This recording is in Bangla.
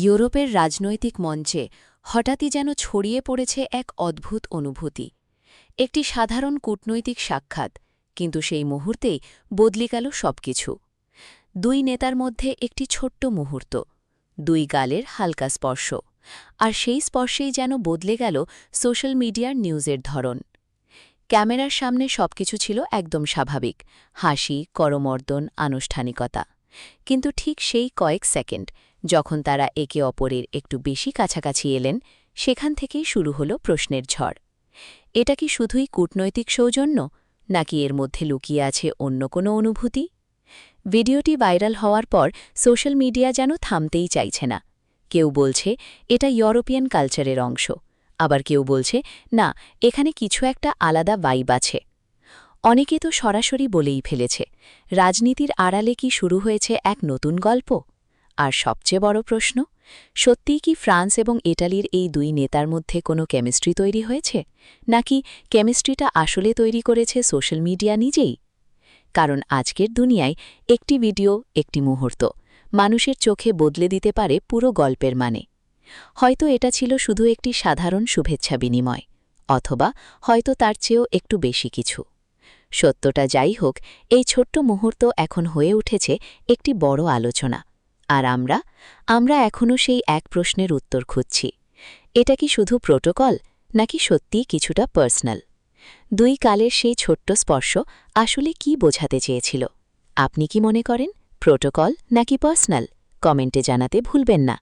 ইউরোপের রাজনৈতিক মঞ্চে হঠাৎই যেন ছড়িয়ে পড়েছে এক অদ্ভুত অনুভূতি। একটি সাধারণ কূটনৈতিক সাক্ষাৎ, কিন্তু সেই মুহূর্তেই বদলে গেল সবকিছু। দুই নেতার মধ্যে একটি ছোট্ট মুহূর্ত, দুই গালের হালকা স্পর্শ, আর সেই স্পর্শেই যেন বদলে গেল সোশ্যাল মিডিয়ার নিউজের ধরন। ক্যামেরার সামনে সবকিছু ছিল একদম স্বাভাবিক, হাসি, করমর্দন, আনুষ্ঠানিকতা। কিন্তু ঠিক সেই কয়েক সেকেন্ড যখন তারা একে অপরের একটু বেশি কাছাকাছি এলেন, সেখান থেকেই শুরু হলো প্রশ্নের ঝড়। এটা কি শুধুই কূটনৈতিক সৌজন্য, নাকি এর মধ্যে লুকিয়ে আছে অন্য কোনো অনুভূতি? ভিডিওটি ভাইরাল হওয়ার পর সোশ্যাল মিডিয়া যেন থামতেই চাইছে না। কেউ বলছে এটা ইউরোপিয়ান কালচারের অংশ, আবার কেউ বলছে না, এখানে কিছু একটা আলাদা ভাইব আছে। অনেকে তো সরাসরি বলেই ফেলেছে, রাজনীতির আড়ালে কি শুরু হয়েছে এক নতুন গল্প? আর সবচেয়ে বড় প্রশ্ন, সত্যিই কি ফ্রান্স এবং ইটালির এই দুই নেতার মধ্যে কোনো কেমিস্ট্রি তৈরি হয়েছে, নাকি কেমিস্ট্রিটা আসলে তৈরি করেছে সোশ্যাল মিডিয়া নিজেই? কারণ আজকের দুনিয়ায় একটি ভিডিও, একটি মুহূর্ত মানুষের চোখে বদলে দিতে পারে পুরো গল্পের মানে। হয়তো এটা ছিল শুধু একটি সাধারণ শুভেচ্ছা বিনিময়, অথবা হয়তো তার চেয়েও একটু বেশি কিছু। সত্যটা যাই হোক, এই ছোট্ট মুহূর্ত এখন হয়ে উঠেছে একটি বড় আলোচনা। আর আমরা এখনও সেই এক প্রশ্নের উত্তর খুঁজছি। এটা কি শুধু প্রোটোকল, নাকি সত্যিই কিছুটা পার্সোনাল? দুই কালের সেই ছোট্ট স্পর্শ আসলে কি বোঝাতে চেয়েছিল? আপনি কি মনে করেন, প্রোটোকল নাকি পার্সোনাল? কমেন্টে জানাতে ভুলবেন না।